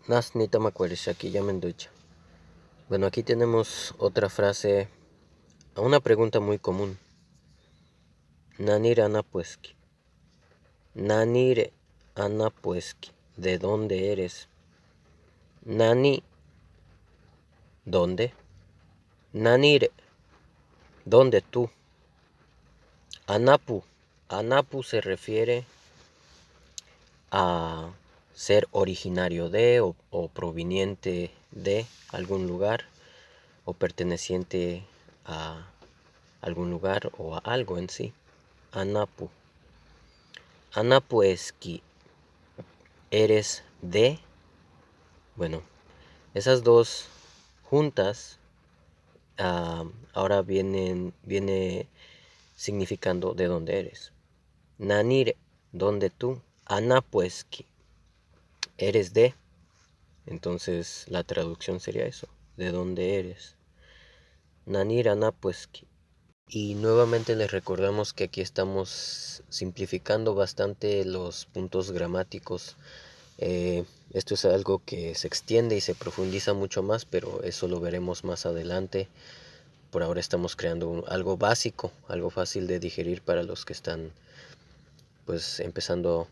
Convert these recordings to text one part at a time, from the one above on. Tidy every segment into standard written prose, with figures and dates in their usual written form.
Nas ni tamacuarishaki yamenducha. Bueno, aquí tenemos otra frase, una pregunta muy común. Nanire anapueski. Nanire anapueski. ¿De dónde eres? Nani, ¿dónde? Nanire, ¿dónde tú? Anapu. Anapu se refiere a ser originario de o proveniente de algún lugar o perteneciente a algún lugar o a algo en sí. Anapu. Anapueski. ¿Eres de? Bueno, esas dos juntas ahora viene significando de dónde eres. Nanire, ¿dónde tú? Anapueski, ¿eres de? Entonces la traducción sería eso, ¿de dónde eres? Nanire anapueski. Y nuevamente les recordamos que aquí estamos simplificando bastante los puntos gramáticos. Esto es algo que se extiende y se profundiza mucho más, pero eso lo veremos más adelante. Por ahora estamos creando algo básico, algo fácil de digerir para los que están pues empezando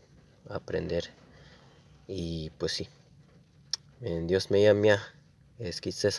a aprender. Y pues sí, en Dios me llama, es que se